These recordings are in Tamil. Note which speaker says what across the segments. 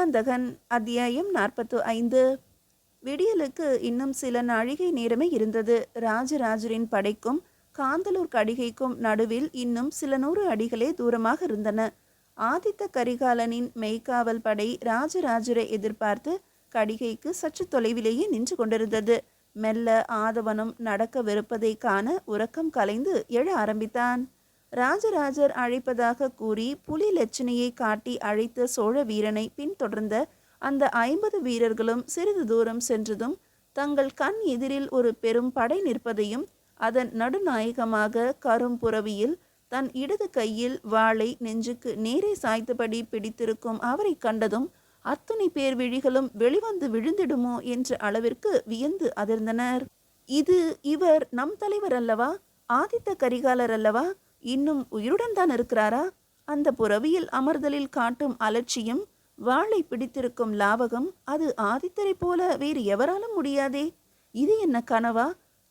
Speaker 1: மதுராந்தகன் அத்தியாயம் 45. விடியலுக்கு இன்னும் சில நாழிகை நேரமே இருந்தது. ராஜராஜரின் படைக்கும் காந்தலூர் கடிகைக்கும் நடுவில் இன்னும் சில 100 அடிகளே தூரமாக இருந்தன. ஆதித்த கரிகாலனின் மெய்காவல் படை ராஜராஜரை எதிர்பார்த்து கடிகைக்கு சற்று தொலைவிலேயே நின்று கொண்டிருந்தது. மெல்ல ஆதவனும் நடக்கவிருப்பதை காண உறக்கம் கலைந்து எழ ஆரம்பித்தான். ராஜராஜர் அழைப்பதாக கூறி புலி லட்சணையை காட்டி அழைத்த சோழ வீரனை பின்தொடர்ந்த அந்த 50 வீரர்களும் சிறிது தூரம் சென்றதும் தங்கள் கண் எதிரில் ஒரு பெரும் படை நிற்பதையும் அதன் நடுநாயகமாக கரும்புறவியில் தன் இடது கையில் வாளை நெஞ்சுக்கு நேரே சாய்த்தபடி பிடித்திருக்கும் அவரை கண்டதும் அத்தனை பேர் விழிகளும் வெளிவந்து விழுந்திடுமோ என்ற அளவிற்கு வியந்து அதிர்ந்தனர். இவர் நம் தலைவர் அல்லவா? ஆதித்த கரிகாலர் அல்லவா? இன்னும் உயிருடன் தான் இருக்கிறாரா? அந்த புறவியில் அமர்தலில் காட்டும் அலட்சியம், வாளை பிடித்திருக்கும் லாவகம், அது ஆதித்தரை போல வேறு எவராலும் முடியாதே. இது என்ன கனவா?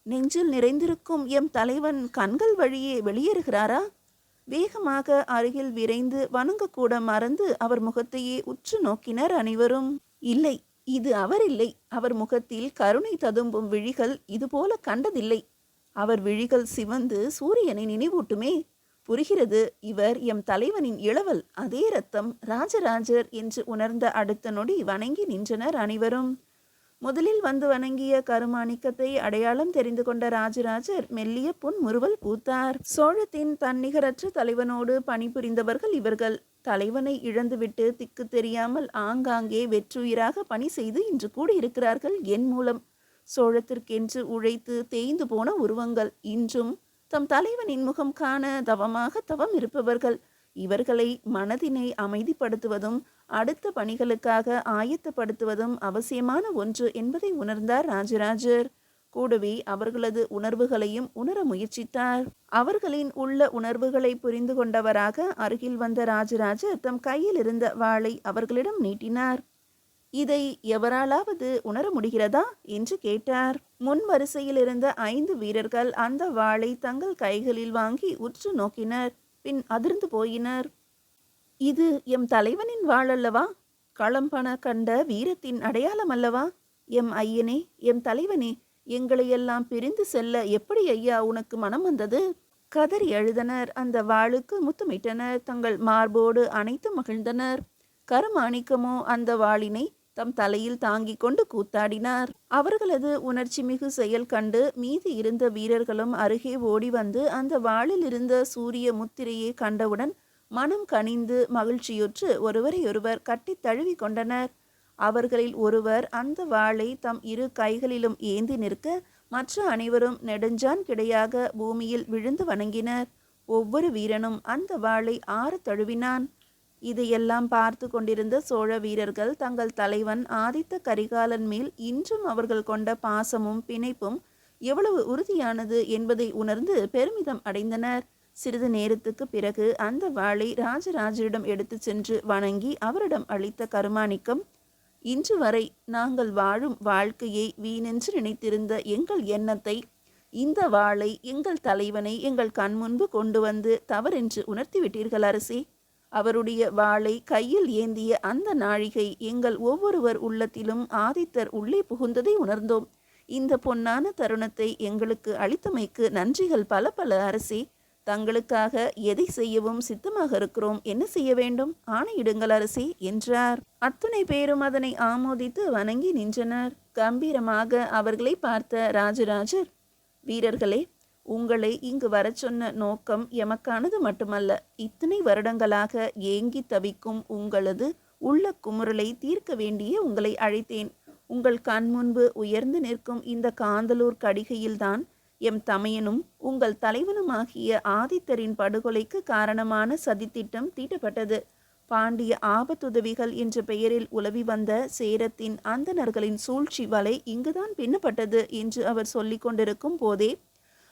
Speaker 1: நெஞ்சில் நிறைந்திருக்கும் எம் தலைவன் கண்கள் வழியே வெளியேறுகிறாரா? வேகமாக அருகில் விரைந்து வணங்கக்கூட மறந்து அவர் முகத்தையே உற்று நோக்கினர் அனைவரும். இல்லை, இது அவர் இல்லை. அவர் முகத்தில் கருணை ததும்பும் விழிகள் இதுபோல கண்டதில்லை. அவர் விழிகள் சிவந்து சூரியனை நினைவூட்டுமே. புரிகிறது, இவர் எம் தலைவனின் இளவல், அதே ரத்தம், ராஜராஜர் என்று உணர்ந்த அடுத்த நொடி வணங்கி நின்றனர் அனைவரும். முதலில் வந்து வணங்கிய கருமாணிக்கத்தை அடையாளம் தெரிந்து கொண்ட ராஜராஜர் மெல்லிய புன்முறுவல் பூத்தார். சோழத்தின் தன்னிகரற்ற தலைவனோடு பணிபுரிந்தவர்கள் இவர்கள். தலைவனை இழந்துவிட்டு திக்கு தெரியாமல் ஆங்காங்கே வெற்றுயிராக பணி செய்து இன்று கூடியிருக்கிறார்கள் என் மூலம். சோழத்திற்கென்று உழைத்து தேய்ந்து போன உருவங்கள். இன்றும் தம் தலைவனின் முகம் காண தவமாக தவம் இருப்பவர்கள். இவர்களை மனதினை அமைதிப்படுத்துவதும் அடுத்த பணிகளுக்காக ஆயத்தப்படுத்துவதும் அவசியமான ஒன்று என்பதை உணர்ந்தார் ராஜராஜர். கூடவே அவர்களது உணர்வுகளையும் உணர முயற்சித்தார். அவர்களின் உள்ள உணர்வுகளை புரிந்து கொண்டவராக அருகில் வந்த ராஜராஜர் தம் கையில் இருந்த வாளை அவர்களிடம் நீட்டினார். இதை எவராலாவது உணர முடிகிறதா என்று கேட்டார். முன் வரிசையில் இருந்த 5 வீரர்கள் அந்த வாளை தங்கள் கைகளில் வாங்கி உற்று நோக்கினர். பின் அதிர்ந்து போயினர். இது எம் தலைவனின் வாள் அல்லவா? களம்பன கண்ட வீரத்தின் அடையாளம் அல்லவா? எம் ஐயனே, எம் தலைவனே, எங்களையெல்லாம் பிரிந்து செல்ல எப்படி ஐயா உனக்கு மனம் வந்தது? கதறி அழுதனர். அந்த வாளுக்கு முத்தமிட்டனர். தங்கள் மார்போடு அணைத்து மகிழ்ந்தனர். கருமாணிக்கமோ அந்த வாளினை தம் தலையில் தாங்கிக் கொண்டு கூத்தாடினார். அவர்களது உணர்ச்சி மிகு செயல் கண்டு மீதி இருந்த வீரர்களும் அருகே ஓடி வந்து அந்த வாளில் இருந்த சூரிய முத்திரையை கண்டவுடன் மனம் கனிந்து மகிழ்ச்சியுற்று ஒருவரையொருவர் கட்டி தழுவி கொண்டனர். அவர்களில் ஒருவர் அந்த வாளை தம் 2 கைகளிலும் ஏந்தி நிற்க மற்ற அனைவரும் நெடுஞ்சான் கிடையாக பூமியில் விழுந்து வணங்கினர். ஒவ்வொரு வீரனும் அந்த வாளை ஆற தழுவினான். இதையெல்லாம் பார்த்து கொண்டிருந்த சோழ வீரர்கள் தங்கள் தலைவன் ஆதித்த கரிகாலன் மேல் இன்றும் அவர்கள் கொண்ட பாசமும் பிணைப்பும் எவ்வளவு உறுதியானது என்பதை உணர்ந்து பெருமிதம் அடைந்தனர். சிறிது நேரத்துக்கு பிறகு அந்த வாளை ராஜராஜரிடம் எடுத்து சென்று வணங்கி அவரிடம் அளித்த கருமாணிக்கம், இன்று வரை நாங்கள் வாழும் வாழ்க்கையை வீணென்று நினைத்திருந்த எங்கள் எண்ணத்தை, இந்த வாளை, எங்கள் தலைவனை எங்கள் கண் முன்பு கொண்டு வந்து தவறென்று உணர்த்திவிட்டீர்கள் அரசே. அவருடைய வாளை கையில் ஏந்திய அந்த நாழிகை எங்கள் ஒவ்வொருவர் உள்ளத்திலும் ஆதித்தர் உள்ளே புகுந்ததை உணர்ந்தோம். இந்த பொன்னான தருணத்தை எங்களுக்கு அளித்தமைக்கு நன்றிகள் பல பல அரசே. தங்களுக்காக எதை செய்யவும் சித்தமாக இருக்கிறோம். என்ன செய்ய வேண்டும்? ஆணையிடுங்கள் அரசே என்றார். அத்துணை பேரும் அதனை ஆமோதித்து வணங்கி நின்றனர். கம்பீரமாக அவர்களை பார்த்த ராஜராஜர், வீரர்களே, உங்களை இங்கு வர சொன்ன நோக்கம் எமக்கானது மட்டுமல்ல. இத்தனை வருடங்களாக ஏங்கி தவிக்கும் உங்களது உள்ள குமுறலை தீர்க்க வேண்டிய உங்களை அழைத்தேன். உங்கள் கண் முன்பு உயர்ந்து நிற்கும் இந்த காந்தலூர் கடிகையில்தான் எம் தமையனும் உங்கள் தலைவனுமாகிய ஆதித்தரின் படுகொலைக்கு காரணமான சதித்திட்டம் தீட்டப்பட்டது. பாண்டிய ஆபத்துதவிகள் என்ற பெயரில் உலவி வந்த சேரத்தின் அந்தணர்களின் சூழ்ச்சி வலை இங்குதான் பின்னப்பட்டது என்று அவர் சொல்லி கொண்டிருக்கும் போதே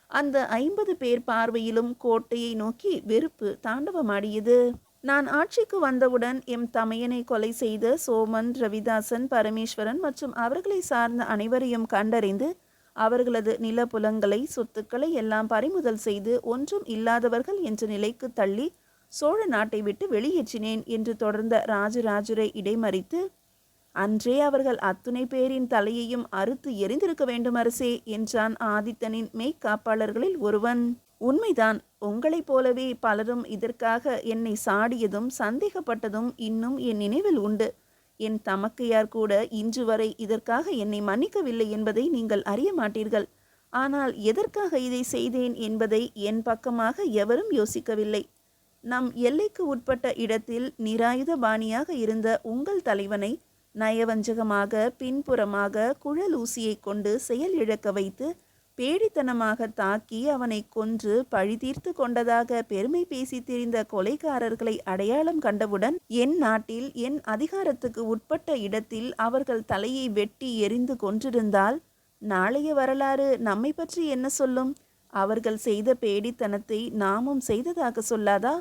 Speaker 1: அந்த 50 பேர் பார்வையிலும் கோட்டையை நோக்கி வெறுப்பு தாண்டவமாடியது. நான் ஆட்சிக்கு வந்தவுடன் எம் தமையனை கொலை செய்த சோமன், ரவிதாசன், பரமேஸ்வரன் மற்றும் அவர்களை சார்ந்த அனைவரையும் கண்டறிந்து அவர்களது நிலப்புலங்களை, சொத்துக்களை எல்லாம் பறிமுதல் செய்து ஒன்றும் இல்லாதவர்கள் என்ற நிலைக்கு தள்ளி சோழ நாட்டை விட்டு வெளியேற்றினேன் என்று தொடர்ந்த ராஜராஜரை இடைமறித்து, அன்றே அவர்கள் அத்துணை பேரின் தலையையும் அறுத்து எரிந்திருக்க வேண்டும் அரசே என்றான் ஆதித்தனின் மெய்க்காப்பாளர்களில் ஒருவன். உண்மைதான், உங்களைப் போலவே பலரும் இதற்காக என்னை சாடியதும் சந்தேகப்பட்டதும் இன்னும் என் நினைவில் உண்டு. என் தமக்கையார் கூட இன்று வரை இதற்காக என்னை மன்னிக்கவில்லை என்பதை நீங்கள் அறிய மாட்டீர்கள். ஆனால் எதற்காக இதை செய்தேன் என்பதை என் பக்கமாக எவரும் யோசிக்கவில்லை. நம் எல்லைக்கு உட்பட்ட இடத்தில் நிராயுதபாணியாக இருந்த உங்கள் தலைவனை நயவஞ்சகமாக பின்புறமாக குழலூசியை கொண்டு செயல் இழக்க வைத்து பேடித்தனமாக தாக்கி அவனை கொன்று பழி தீர்த்து கொண்டதாக பெருமை பேசி திரிந்த கொலைகாரர்களை அடையாளம் கண்டவுடன் என் நாட்டில் என் அதிகாரத்துக்கு உட்பட்ட இடத்தில் அவர்கள் தலையை வெட்டி எரிந்து கொன்றிருந்தால் நாளைய வரலாறு நம்மை பற்றி என்ன சொல்லும்? அவர்கள் செய்த பேடித்தனத்தை நாமும் செய்ததாக சொல்லாதா?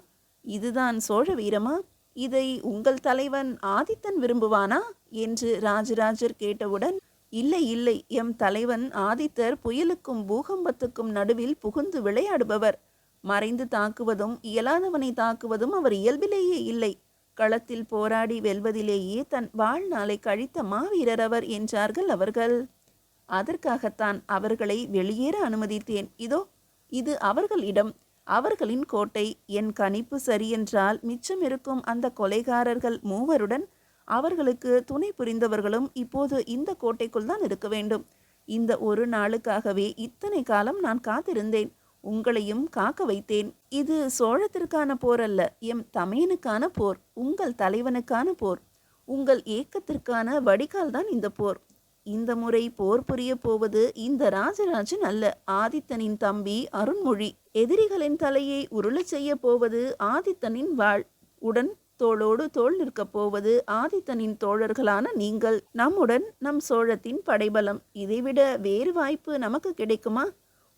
Speaker 1: இதுதான் சோழ வீரமா? இதை உங்கள் தலைவன் ஆதித்தன் விரும்புவானா என்று ராஜராஜர் கேட்டவுடன், இல்லை இல்லை, எம் தலைவன் ஆதித்தர் புயலுக்கும் பூகம்பத்துக்கும் நடுவில் புகுந்து விளையாடுபவர். மறைந்து தாக்குவதும் இயலாதவனை தாக்குவதும் அவர் இயல்பிலேயே இல்லை. களத்தில் போராடி வெல்வதிலேயே தன் வாழ்நாளை கழித்த மாவீரர் அவர் என்றார்கள் அவர்கள். அதற்காகத்தான் அவர்களை வெளியேற அனுமதித்தேன். இதோ இது அவர்கள் இடம், அவர்களின் கோட்டை. என் கணிப்பு சரியென்றால் மிச்சம் இருக்கும் அந்த கொலைகாரர்கள் மூவருடன் அவர்களுக்கு துணை புரிந்தவர்களும் இப்போது இந்த கோட்டைக்குள் தான் இருக்க வேண்டும். இந்த ஒரு நாளுக்காகவே இத்தனை காலம் நான் காத்திருந்தேன். உங்களையும் காக்க வைத்தேன். இது சோழத்திற்கான போர் அல்ல, எம் தமையனுக்கான போர், உங்கள் தலைவனுக்கான போர். உங்கள் ஏக்கத்திற்கான வடிகால் தான் இந்த போர். இந்த முறை போர் புரிய போவது இந்த ராஜராஜன் அல்ல, ஆதித்தனின் தம்பி அருண்மொழி. எதிரிகளின் தலையை உருளச் செய்ய போவது ஆதித்தனின் வாள். உடன் தோளோடு தோள் நிற்கப் போவது ஆதித்தனின் தோழர்களான நீங்கள். நம்முடன் நம் சோழத்தின் படைபலம். இதைவிட வேறு வாய்ப்பு நமக்கு கிடைக்குமா?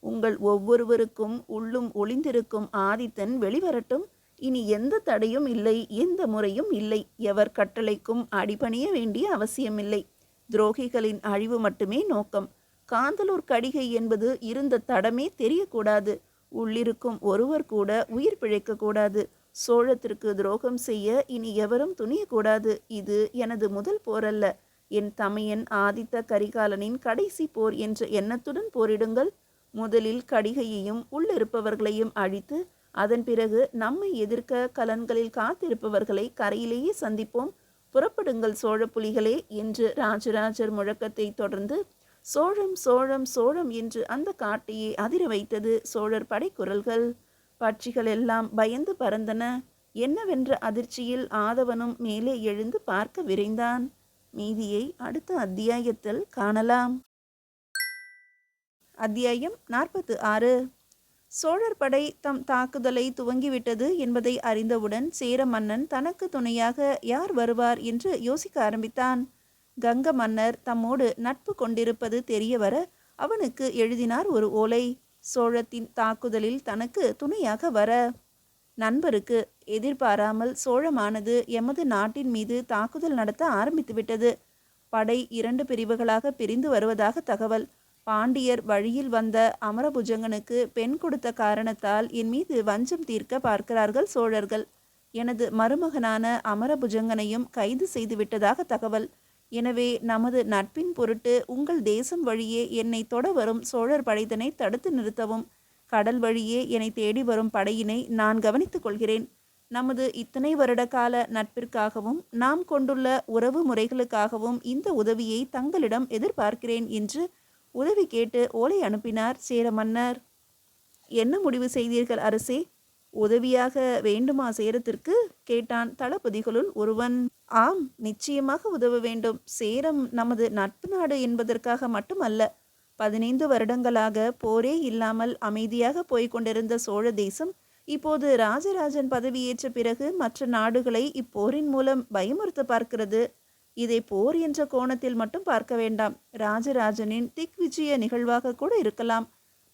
Speaker 1: உங்கள் ஒவ்வொருவருக்கும் உள்ளும் ஒளிந்திருக்கும் ஆதித்தன் வெளிவரட்டும். இனி எந்த தடையும் இல்லை, எந்த முறையும் இல்லை. எவர் கட்டளைக்கும் அடிபணிய வேண்டிய அவசியமில்லை. துரோகிகளின் அழிவு மட்டுமே நோக்கம். காந்தலூர் கடிகை என்பது இருந்த தடமே தெரியக்கூடாது. உள்ளிருக்கும் ஒருவர் கூட உயிர் பிழைக்கக்கூடாது. சோழத்திற்கு துரோகம் செய்ய இனி எவரும் துணியக்கூடாது. இது எனது முதல் போரல்ல, என் தமையன் ஆதித்த கரிகாலனின் கடைசி போர் என்ற எண்ணத்துடன் போரிடுங்கள். முதலில் கடிகையையும் உள்ளிருப்பவர்களையும் அழித்து அதன் பிறகு நம்மை எதிர்க்க கலன்களில் காத்திருப்பவர்களை கரையிலேயே சந்திப்போம். புறப்படுங்கள் சோழ புலிகளே என்று ராஜராஜர் முழக்கத்தை தொடர்ந்து சோழம் சோழம் சோழம் என்று அந்த காட்டையே அதிர வைத்தது சோழர் படைக்குரல்கள். பட்சிகள் எல்லாம் பயந்து பறந்தன. என்னவென்ற அதிர்ச்சியில் ஆதவனும் மேலே எழுந்து பார்க்க விரைந்தான். மீதியை அடுத்த அத்தியாயத்தில் காணலாம். அத்தியாயம் 46. சோழர் படை தம் தாக்குதலை துவங்கிவிட்டது என்பதை அறிந்தவுடன் சேர மன்னன் தனக்கு துணையாக யார் வருவார் என்று யோசிக்க ஆரம்பித்தான். கங்க மன்னர் தம்மோடு நட்பு கொண்டிருப்பது தெரியவர அவனுக்கு எழுதினார் ஒரு ஓலை. சோழத்தின் தாக்குதலில் தனக்கு துணையாக வர. நண்பருக்கு எதிர்பாராமல் சோழமானது எமது நாட்டின் மீது தாக்குதல் நடத்த ஆரம்பித்துவிட்டது. படை 2 பிரிவுகளாக பிரிந்து வருவதாக தகவல். பாண்டியர் வழியில் வந்த அமரபுஜங்கனுக்கு பெண் கொடுத்த காரணத்தால் என் மீது வஞ்சம் தீர்க்க பார்க்கிறார்கள் சோழர்கள். எனது மருமகனான அமரபுஜங்கனையும் கைது செய்து விட்டதாக தகவல். எனவே நமது நட்பின் பொருட்டு உங்கள் தேசம் வழியே என்னை தொட வரும் சோழர் படைதனை தடுத்து நிறுத்தவும். கடல் வழியே என்னை தேடி வரும் படையினை நான் கவனித்துக் கொள்கிறேன். நமது இத்தனை வருட கால நட்பிற்காகவும் நாம் கொண்டுள்ள உறவு முறைகளுக்காகவும் இந்த உதவியை தங்களிடம் எதிர்பார்க்கிறேன் என்று உதவி கேட்டு ஓலை அனுப்பினார் சேர மன்னர். என்ன முடிவு செய்தீர்கள் அரசே? உதவியாக வேண்டுமா சேரத்திற்கு கேட்டான் தளபதிகளுள் ஒருவன். ஆம், நிச்சயமாக உதவ வேண்டும். சேரம் நமது நட்பு நாடு என்பதற்காக மட்டுமல்ல. 15 வருடங்களாக போரே இல்லாமல் அமைதியாக போய்கொண்டிருந்த சோழ தேசம் இப்போது ராஜராஜன் பதவியேற்ற பிறகு மற்ற நாடுகளை இப்போரின் மூலம் பயமுறுத்த பார்க்கிறது. இதை போர் என்ற கோணத்தில் மட்டும் பார்க்க வேண்டாம். ராஜராஜனின் திக்விஜய நிகழ்வாக கூட இருக்கலாம்.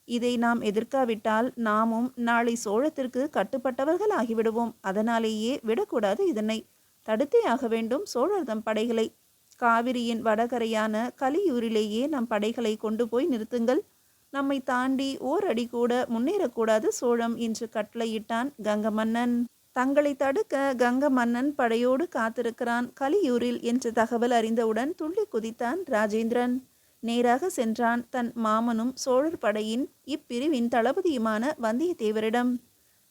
Speaker 1: இதை நாம் எதிர்க்காவிட்டால் நாமும் நாளை சோழத்திற்கு கட்டுப்பட்டவர்கள் ஆகிவிடுவோம். அதனாலேயே விடக்கூடாது. இதனை தடுத்தே ஆக வேண்டும் சோழர் தம் படைகளை. காவிரியின் வடகரையான கலியூரிலேயே நம் படைகளை கொண்டு போய் நிறுத்துங்கள். நம்மை தாண்டி ஓர் அடி கூட முன்னேறக்கூடாது சோழம் என்று கட்டளையிட்டான் கங்க மன்னன். தங்களை தடுக்க கங்க மன்னன் படையோடு காத்திருக்கிறான் கலியூரில் என்ற தகவல் அறிந்தவுடன் துள்ளி குதித்தான் ராஜேந்திரன். நேராக சென்றான் தன் மாமனும் சோழர் படையின் இப்பிரிவின் தளபதியுமான வந்தியத்தேவரிடம்.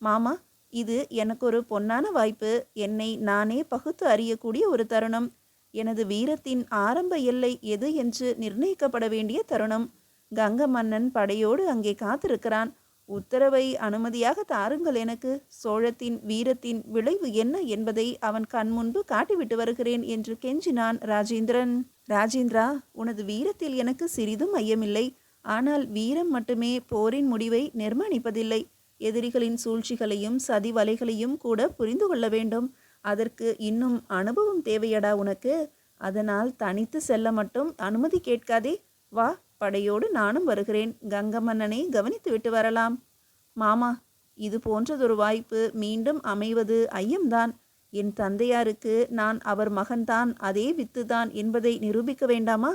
Speaker 1: மாமா, இது எனக்கு ஒரு பொன்னான வாய்ப்பு. என்னை நானே பகுத்து அறியக்கூடிய ஒரு தருணம். எனது வீரத்தின் ஆரம்ப எல்லை எது என்று நிர்ணயிக்கப்பட வேண்டிய தருணம். கங்க மன்னன் படையோடு அங்கே காத்திருக்கிறான். உத்தரவை அனுமதியாக தாருங்கள் எனக்கு. சோழத்தின் வீரத்தின் விளைவு என்ன என்பதை அவன் கண் முன்பு காட்டிவிட்டு வருகிறேன் என்று கெஞ்சினான் ராஜேந்திரன். ராஜேந்திரா, உனது வீரத்தில் எனக்கு சிறிதும் ஐயமில்லை. ஆனால் வீரம் மட்டுமே போரின் முடிவை நிர்மாணிப்பதில்லை. எதிரிகளின் சூழ்ச்சிகளையும் சதி வலைகளையும் கூட புரிந்து கொள்ள வேண்டும். அதற்கு இன்னும் அனுபவம் தேவையடா உனக்கு. அதனால் தனித்து செல்ல மட்டும் அனுமதி கேட்காதே. வா, படையோடு நானும் வருகிறேன். கங்க மன்னனை கவனித்து விட்டு வரலாம். மாமா, இது போன்றதொரு வாய்ப்பு மீண்டும் அமைவது ஐயம்தான். என் தந்தையாருக்கு நான் அவர் மகன்தான், அதே வித்துதான் என்பதை நிரூபிக்க வேண்டாமா?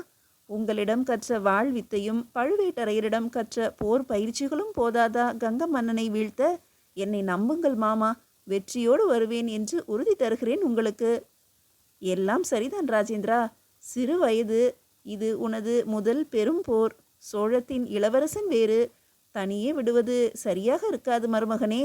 Speaker 1: உங்களிடம் கற்ற வாழ் வித்தையும் பழுவேட்டரையரிடம் கற்ற போர் பயிற்சிகளும் போதாதா கங்க மன்னனை வீழ்த்த? என்னை நம்புங்கள் மாமா, வெற்றியோடு வருவேன் என்று உறுதி தருகிறேன் உங்களுக்கு. எல்லாம் சரிதான் ராஜேந்திரா. சிறு வயது. இது உனது முதல் பெரும் போர். சோழத்தின் இளவரசன் வேறு. தனியே விடுவது சரியாக இருக்காது மருமகனே.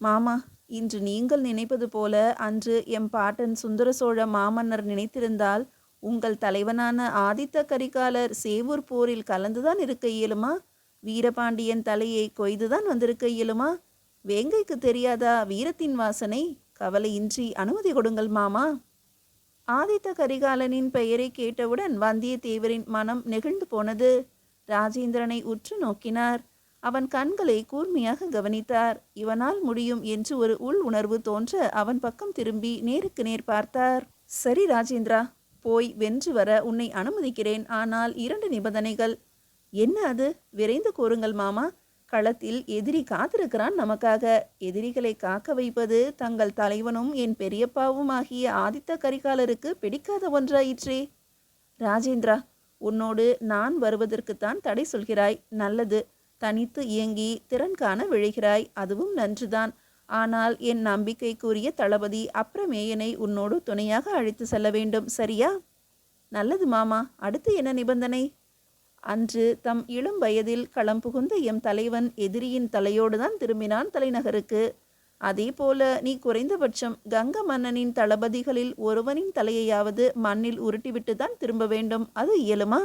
Speaker 1: மாமா, இன்று நீங்கள் நினைப்பது போல அன்று எம் பாட்டன் சுந்தர சோழ மாமன்னர் நினைத்திருந்தால் உங்கள் தலைவனான ஆதித்த கரிகாலர் சேவூர் போரில் கலந்துதான் இருக்க இயலுமா? வீரபாண்டியன் தலையை கொய்துதான் வந்திருக்க இயலுமா? வேங்கைக்கு தெரியாதா வீரத்தின் வாசனை? கவலையின்றி அனுமதி கொடுங்கள் மாமா. ஆதித்த கரிகாலனின் பெயரை கேட்டவுடன் வந்தியத்தேவரின் மனம் நெகிழ்ந்து போனது. ராஜேந்திரனை உற்று நோக்கினார். அவன் கண்களை கூர்மையாக கவனித்தார். இவனால் முடியும் என்று ஒரு உள் உணர்வு தோன்ற அவன் பக்கம் திரும்பி நேருக்கு நேர் பார்த்தார். சரி ராஜேந்திரா, போய் வென்று வர உன்னை அனுமதிக்கிறேன். ஆனால் 2 நிபந்தனைகள். என்ன அது? விரைந்து கூறுங்கள் மாமா. களத்தில் எதிரி காத்திருக்கிறான் நமக்காக. எதிரிகளை காக்க வைப்பது தங்கள் தலைவனும் என் பெரியப்பாவும் ஆகிய ஆதித்த கரிகாலருக்கு பிடிக்காத ஒன்றாயிற்றே. ராஜேந்திரா, உன்னோடு நான் வருவதற்குத்தான் தடை சொல்கிறாய். நல்லது. தனித்து இயங்கி திறன் காண விழைகிறாய். அதுவும் நன்றுதான். ஆனால் என் நம்பிக்கைக்குரிய தளபதி அப்ரமேயனை உன்னோடு துணையாக அழைத்து செல்ல வேண்டும். சரியா? நல்லது மாமா. அடுத்து என்ன நிபந்தனை? அன்று தம் இளம் வயதில் களம் புகுந்த எம் தலைவன் எதிரியின் தலையோடுதான் திரும்பினான் தலைநகருக்கு. அதே போல நீ குறைந்தபட்சம் கங்க மன்னனின் தளபதிகளில் ஒருவனின் தலையையாவது மண்ணில் உருட்டிவிட்டு தான் திரும்ப வேண்டும். அது இயலுமா?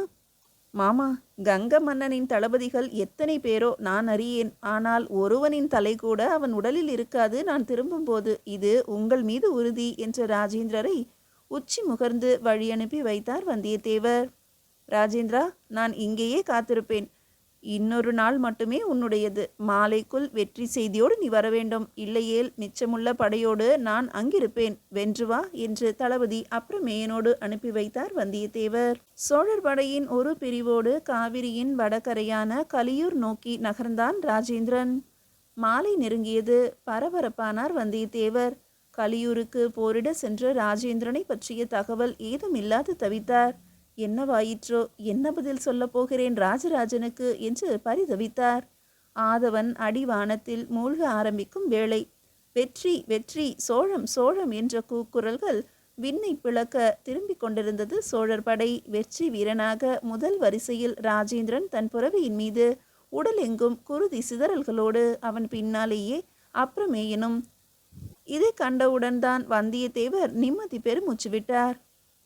Speaker 1: மாமா, கங்க மன்னனின் தளபதிகள் எத்தனை பேரோ நான் அறியேன். ஆனால் ஒருவனின் தலை கூட அவன் உடலில் இருக்காது நான் திரும்பும்போது. இது உங்கள் மீது உறுதி என்ற ராஜேந்திரரை உச்சி முகர்ந்து வழி அனுப்பி வைத்தார் வந்தியத்தேவர். ராஜேந்திரா, நான் இங்கேயே காத்திருப்பேன். இன்னொரு நாள் மட்டுமே உன்னுடையது. மாலைக்குள் வெற்றி செய்தியோடு நீ வர வேண்டும். இல்லையேல் மிச்சமுள்ள படையோடு நான் அங்கிருப்பேன். வென்று வா என்று தளபதி அப்ரமேயனோடு அனுப்பி வைத்தார் வந்தியத்தேவர். சோழர் படையின் ஒரு பிரிவோடு காவிரியின் வடகரையான கலியூர் நோக்கி நகர்ந்தான் ராஜேந்திரன். மாலை நெருங்கியது. பரபரப்பானார் வந்தியத்தேவர். கலியூருக்கு போரிட சென்ற ராஜேந்திரனை பற்றிய தகவல் ஏதுமில்லாது தவித்தார். என்னவாயிற்றோ, என்ன பதில் சொல்லப் போகிறேன் ராஜராஜனுக்கு என்று பரிதவித்தார். ஆதவன் அடிவானத்தில் மூழ்க ஆரம்பிக்கும் வேளை. வெற்றி வெற்றி, சோழம் சோழம் என்ற கூக்குரல்கள் விண்ணை பிளக்க திரும்பிக் கொண்டிருந்தது சோழர் படை. வெற்றி வீரனாக முதல் வரிசையில் ராஜேந்திரன் தன் புறவியின் மீது, உடல் எங்கும் குருதி சிதறல்களோடு. அவன் பின்னாலேயே அப்ரமேயனும். இதை கண்டவுடன் தான் வந்தியத்தேவர் நிம்மதி பெருமூச்சு விட்டார்.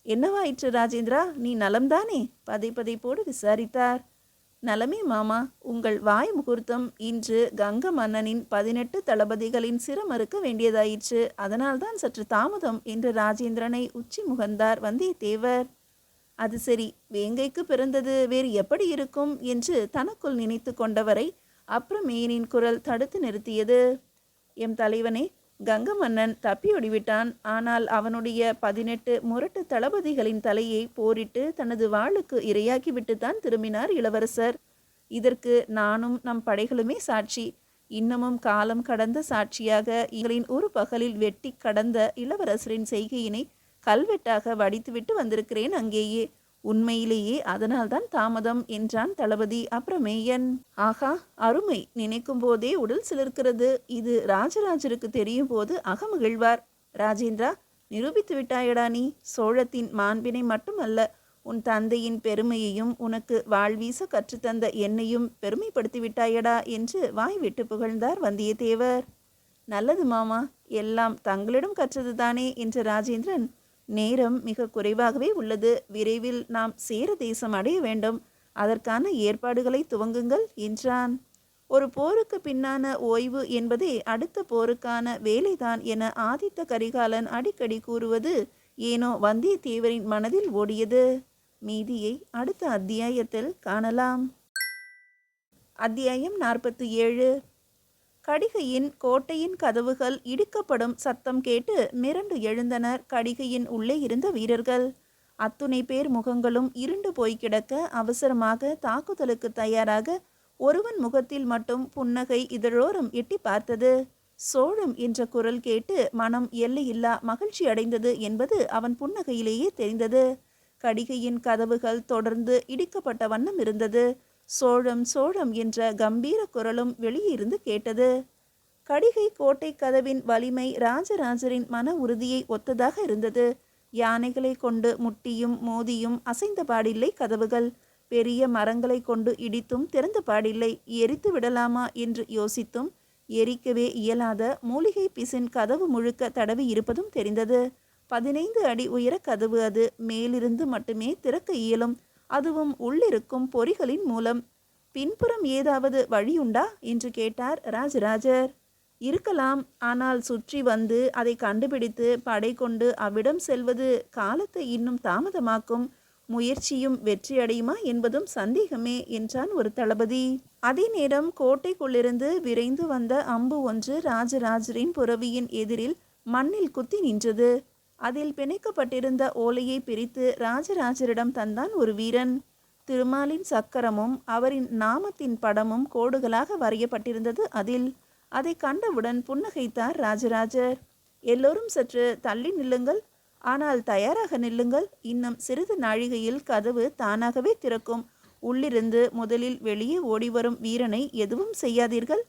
Speaker 1: என்னவாயிற்று ராஜேந்திரா? நீ நலம்தானே? பதைப்பதைப்போடு விசாரித்தார். நலமே மாமா. உங்கள் வாய் முகூர்த்தம் இன்று கங்க மன்னனின் 18 தளபதிகளின் சிரமறுக்க வேண்டியதாயிற்று. அதனால்தான் சற்று தாமதம் என்று ராஜேந்திரனை உச்சி முகர்ந்தார் வந்தியத்தேவர். அது சரி, வேங்கைக்கு பிறந்தது வேறு எப்படி இருக்கும் என்று தனக்குள் நினைத்து கொண்டவரை அப்ரமேயனின் குரல் தடுத்து நிறுத்தியது. எம் தலைவனே, கங்க மன்னன் தப்பியோடிவிட்டான். ஆனால் அவனுடைய 18 முரட்டு தளபதிகளின் தலையை போரிட்டு தனது வாளுக்கு இரையாக்கிவிட்டுத்தான் திரும்பினார் இளவரசர். இதற்கு நானும் நம் படைகளுமே சாட்சி. இன்னமும் காலம் கடந்த சாட்சியாக எங்களின் ஒரு பகலில் வெட்டி கடந்த இளவரசரின் செய்கையினை கல்வெட்டாக வடித்துவிட்டு வந்திருக்கிறேன். அங்கேயே உண்மையிலேயே அதனால்தான் தாமதம் என்றான் தளபதி அப்புறமேயன். ஆகா, அருமை, நினைக்கும் போதே உடல் சிலிர்க்கிறது. இது ராஜராஜருக்கு தெரியும் போது அகமகிழ்வார். ராஜேந்திரா, நிரூபித்து விட்டாயடா நீ. சோழத்தின் மாண்பினை மட்டுமல்ல, உன் தந்தையின் பெருமையையும் உனக்கு வாழ்வீச கற்றுத்தந்த என்னையும் பெருமைப்படுத்தி விட்டாயடா என்று வாய் விட்டு புகழ்ந்தார் வந்தியத்தேவர். நல்லது மாமா, எல்லாம் தங்களிடம் கற்றதுதானே என்ற ராஜேந்திரன். நேரம் மிக குறைவாகவே உள்ளது. விரைவில் நாம் சேர தேசம் அடைய வேண்டும். அதற்கான ஏற்பாடுகளை துவங்குங்கள் என்றான். ஒரு போருக்கு பின்னான ஓய்வு என்பதே அடுத்த போருக்கான வேலைதான் என ஆதித்த கரிகாலன் அடிக்கடி கூறுவது ஏனோ வந்தியத்தேவரின் மனதில் ஓடியது. மீதியை அடுத்த அத்தியாயத்தில் காணலாம். அத்தியாயம் 47. கடிகையின் கோட்டையின் கதவுகள் இடிக்கப்படும் சத்தம் கேட்டு மிரண்டு எழுந்தனர் கடிகையின் உள்ளே இருந்த வீரர்கள். அத்துணை பேர் முகங்களும் இருண்டு போய் கிடக்க அவசரமாக தாக்குதலுக்கு தயாராக ஒருவன் முகத்தில் மட்டும் புன்னகை இதழோரம் எட்டி பார்த்தது. சோழம் என்ற குரல் கேட்டு மனம் எல்லையில்லா மகிழ்ச்சி அடைந்தது என்பது அவன் புன்னகையிலேயே தெரிந்தது. கடிகையின் கதவுகள் தொடர்ந்து இடிக்கப்பட்ட வண்ணம் இருந்தது. சோழம் சோழம் என்ற கம்பீர குரலும் வெளியிருந்து கேட்டது. கடிகை கோட்டை கதவின் வலிமை ராஜராஜரின் மன உறுதியை ஒத்ததாக இருந்தது. யானைகளை கொண்டு முட்டியும் மோதியும் அசைந்த பாடில்லை கதவுகள். பெரிய மரங்களை கொண்டு இடித்தும் திறந்த பாடில்லை. எரித்து விடலாமா என்று யோசித்தும் எரிக்கவே இயலாத மூலிகை பிசின் கதவு முழுக்க தடவி இருப்பதும் தெரிந்தது. 15 அடி உயர கதவு அது. மேலிருந்து மட்டுமே திறக்க இயலும், அதுவும் உள்ளிருக்கும் பொறிகளின் மூலம். பின்புறம் ஏதாவது வழியுண்டா என்று கேட்டார் ராஜராஜர். இருக்கலாம், ஆனால் சுற்றி வந்து அதை கண்டுபிடித்து படை கொண்டு அவ்விடம் செல்வது காலத்தை இன்னும் தாமதமாக்கும். முயற்சியும் வெற்றியடையுமா என்பதும் சந்தேகமே என்றான் ஒரு தளபதி. அதே நேரம் கோட்டைக்குள்ளிருந்து விரைந்து வந்த அம்பு ஒன்று ராஜராஜரின் புரவியின் எதிரில் மண்ணில் குத்தி நின்றது. அதில் பிணைக்கப்பட்டிருந்த ஓலையை பிரித்து ராஜராஜரிடம் தந்தான் ஒரு வீரன். திருமாலின் சக்கரமும் அவரின் நாமத்தின் படமும் கோடுகளாக வரையப்பட்டிருந்தது அதில். அதை கண்டவுடன் புன்னகைத்தார் ராஜராஜர். எல்லோரும் சற்று தள்ளி நில்லுங்கள், ஆனால் தயாராக நில்லுங்கள். இன்னும் சிறிது நாழிகையில் கதவு தானாகவே திறக்கும். உள்ளிருந்து முதலில் வெளியே ஓடிவரும் வீரனை எதுவும் செய்யாதீர்கள்.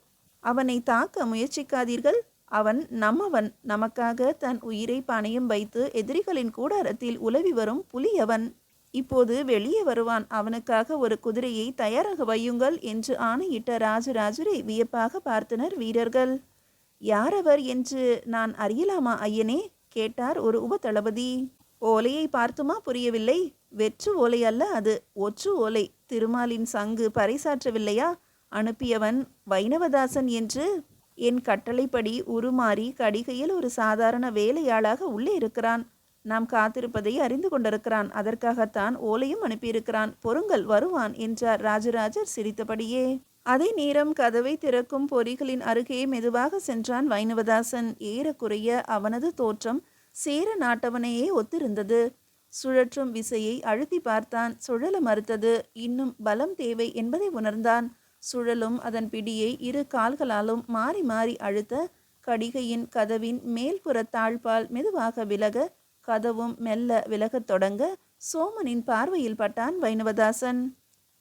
Speaker 1: அவனை தாக்க முயற்சிக்காதீர்கள். அவன் நம்மவன். நமக்காக தன் உயிரை பணயம் வைத்து எதிரிகளின் கூடாரத்தில் உலவி வரும் புலி அவன். இப்போது வெளியே வருவான். அவனுக்காக ஒரு குதிரையை தயாராக வையுங்கள் என்று ஆணையிட்ட ராஜராஜரை வியப்பாக பார்த்தனர் வீரர்கள். யாரவர் என்று நான் அறியலாமா ஐயனே கேட்டார் ஒரு உபதளபதி. ஓலையை பார்த்துமா புரியவில்லை? வெற்று ஓலை அல்ல அது, ஒற்று ஓலை. திருமாலின் சங்கு பறைசாற்றவில்லையா? அனுப்பியவன் வைணவதாசன் என்று. என் கட்டளைப்படி உருமாறி கடிகையில் ஒரு சாதாரண வேலையாளாக உள்ளே இருக்கிறான். நாம் காத்திருப்பதை அறிந்து கொண்டிருக்கிறான். அதற்காகத்தான் ஓலையும் அனுப்பியிருக்கிறான். பொறுங்கள், வருவான் என்றார் ராஜராஜர் சிரித்தபடியே. அதே நேரம் கதவை திறக்கும் பொறிகளின் அருகே மெதுவாக சென்றான் வைணவதாசன். ஏறக்குறைய அவனது தோற்றம் சேர நாட்டவனையே ஒத்திருந்தது. சுழற்றும் விசையை அழுத்தி பார்த்தான். சுழல மறுத்தது. இன்னும் பலம் தேவை என்பதை உணர்ந்தான். சுழலும் அதன் பிடியை இரு கால்களாலும் மாறி மாறி அழுத்த கடிகையின் கதவின் மேல்புற தாழ்பால் மெதுவாக விலக கதவும் மெல்ல விலகத் தொடங்க சோமனின் பார்வையில் பட்டான் வைணவதாசன்.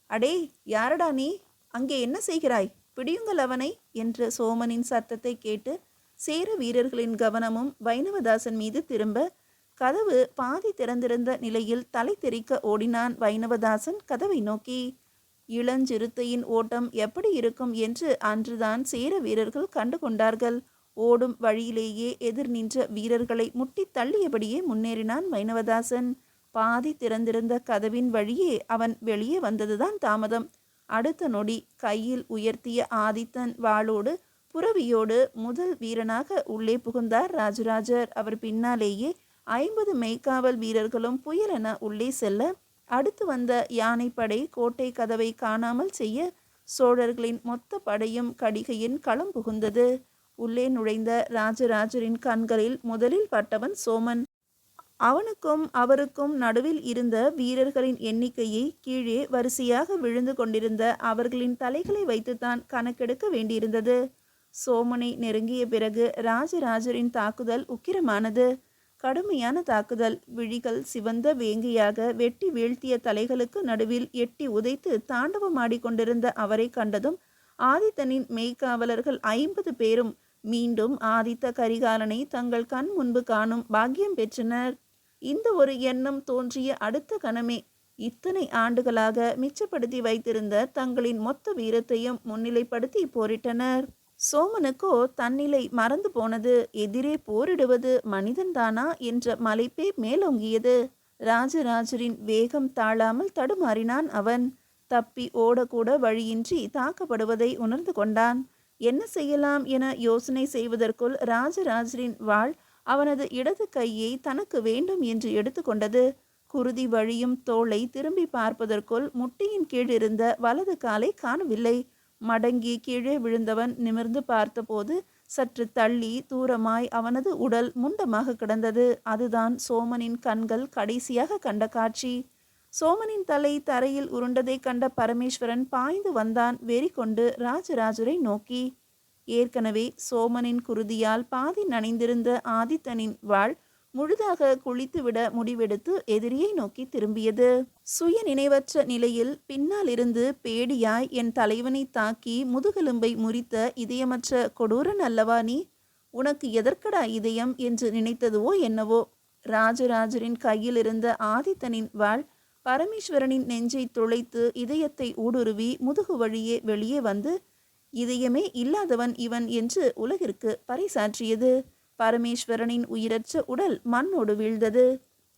Speaker 1: அடே, யாரடா நீ? அங்கே என்ன செய்கிறாய்? பிடியுங்கள் அவனை என்ற சோமனின் சத்தத்தை கேட்டு சேர வீரர்களின் கவனமும் வைணவதாசன் மீது திரும்ப கதவு பாதி திறந்திருந்த நிலையில் தலை தெறிக்க ஓடினான் வைணவதாசன் கதவை நோக்கி. இளஞ்சிறுத்தையின் ஓட்டம் எப்படி இருக்கும் என்று அன்றுதான் சேர வீரர்கள் கண்டு கொண்டார்கள். ஓடும் வழியிலேயே எதிர் நின்ற வீரர்களை முட்டி தள்ளியபடியே முன்னேறினான் வைணவதாசன். பாதி திறந்திருந்த கதவின் வழியே அவன் வெளியே வந்ததுதான் தாமதம். அடுத்த நொடி கையில் உயர்த்திய ஆதித்தன் வாளோடு புரவியோடு முதல் வீரனாக உள்ளே புகுந்தார் ராஜராஜர். அவர் பின்னாலேயே 50 மெய்க்காவல் வீரர்களும் புயலென உள்ளே செல்ல அடுத்து வந்த யானைப்படை கோட்டை கதவை காணாமல் செய்ய சோழர்களின் மொத்த படையும் கடிகையின் களம் புகுந்தது. உள்ளே நுழைந்த ராஜராஜரின் கண்களில் முதலில் பட்டவன் சோமன். அவனுக்கும் அவருக்கும் நடுவில் இருந்த வீரர்களின் எண்ணிக்கையை கீழே வரிசையாக விழுந்து கொண்டிருந்த அவர்களின் தலைகளை வைத்துத்தான் கணக்கெடுக்க வேண்டியிருந்தது. சோமனை நெருங்கிய பிறகு ராஜராஜரின் தாக்குதல் உக்கிரமானது. கடுமையான தாக்குதல். விழிகள் சிவந்த வேங்கையாக வெட்டி வீழ்த்திய தலைகளுக்கு நடுவில் எட்டி உதைத்து தாண்டவமாடிக்கொண்டிருந்த அவரை கண்டதும் ஆதித்தனின் மெய்க்காவலர்கள் 50 பேரும் மீண்டும் ஆதித்த கரிகாலனை தங்கள் கண் முன்பு காணும் பாக்கியம் பெற்றனர். இந்த ஒரு எண்ணம் தோன்றிய அடுத்த கணமே இத்தனை ஆண்டுகளாக மிச்சப்படுத்தி வைத்திருந்த தங்களின் மொத்த வீரத்தையும் முன்னிலைப்படுத்தி போரிட்டனர். சோமனுக்கோ தன்னிலை மறந்து போனது. எதிரே போரிடுவது மனிதன்தானா என்ற மலைப்பே மேலோங்கியது. ராஜராஜரின் வேகம் தாழாமல் தடுமாறினான் அவன். தப்பி ஓடக்கூட வழியின்றி தாக்கப்படுவதை உணர்ந்து கொண்டான். என்ன செய்யலாம் என யோசனை செய்வதற்குள் ராஜராஜரின் வாள் அவனது இடது கையை தனக்கு வேண்டும் என்று எடுத்துக்கொண்டது. குருதி வழியும் தோளை திரும்பி பார்ப்பதற்குள் முட்டியின் கீழ் இருந்த வலது காலை காணவில்லை. மடங்கி கீழே விழுந்தவன் நிமிர்ந்து பார்த்தபோது சற்று தள்ளி தூரமாய் அவனது உடல் முண்டமாக கிடந்தது. அதுதான் சோமனின் கண்கள் கடைசியாக கண்ட காட்சி. சோமனின் தலை தரையில் உருண்டதை கண்ட பரமேஸ்வரன் பாய்ந்து வந்தான் வெறி கொண்டு ராஜராஜரை நோக்கி. ஏற்கனவே சோமனின் குருதியால் பாதி நனைந்திருந்த ஆதித்தனின் வாள் முழுதாக குளித்துவிட முடிவெடுத்து எதிரியை நோக்கி திரும்பியது. சுய நினைவற்ற நிலையில் பின்னால் இருந்து பேடியாய் என் தலைவனை தாக்கி முதுகெலும்பை முறித்த இதயமற்ற கொடூரன் அல்லவா நீ? உனக்கு எதற்கடா இதயம் என்று நினைத்ததுவோ என்னவோ? ராஜராஜரின் கையில் இருந்த ஆதித்தனின் வாள் பரமேஸ்வரனின் நெஞ்சை துளைத்து இதயத்தை ஊடுருவி முதுகு வழியே வெளியே வந்து இதயமே இல்லாதவன் இவன் என்று உலகிற்கு பறைசாற்றியது. பரமேஸ்வரனின் உயிரற்ற உடல் மண்ணோடு வீழ்ந்தது.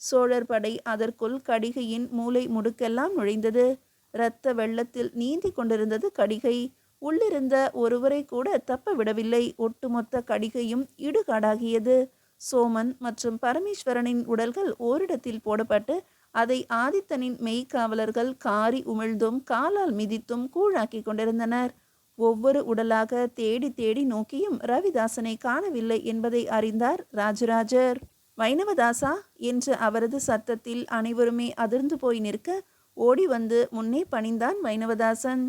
Speaker 1: சோழர் படை அதற்குள் கடிகையின் மூளை முடுக்கெல்லாம் நுழைந்தது. இரத்த வெள்ளத்தில் நீந்தி கொண்டிருந்தது கடிகை. உள்ளிருந்த ஒருவரை கூட தப்ப விடவில்லை. ஒட்டுமொத்த கடிகையும் இடுகாடாகியது. சோமன் மற்றும் பரமேஸ்வரனின் உடல்கள் ஓரிடத்தில் போடப்பட்டு அதை ஆதித்தனின் மெய்க்காவலர்கள் காரி உமிழ்ந்தும் காலால் மிதித்தும் கூழாக்கி கொண்டிருந்தனர். ஒவ்வொரு உடலாக தேடி தேடி நோக்கியும் ரவிதாசனை காணவில்லை என்பதை அறிந்தார் ராஜராஜர். வைணவதாசா என்ற அவரது சத்தத்தில் அனைவருமே அதிர்ந்து போய் நிற்க ஓடி வந்து முன்னே பணிந்தான் வைணவதாசன்.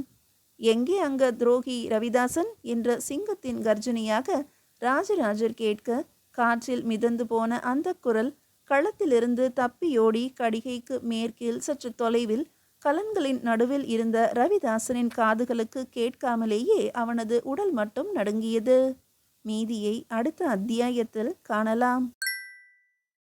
Speaker 1: எங்கே அங்க துரோகி ரவிதாசன் என்ற சிங்கத்தின் கர்ஜனையாக ராஜராஜர் கேட்க காற்றில் மிதந்து போன அந்த குரல் களத்திலிருந்து தப்பியோடி கடிகைக்கு மேற்கில் சற்று தொலைவில் கலன்களின் நடுவில் இருந்த ரவிதாசனின் காதுகளுக்கு கேட்காமலேயே அவனது உடல் மட்டும் நடுங்கியது. மீதியை அடுத்த அத்தியாயத்தில் காணலாம்.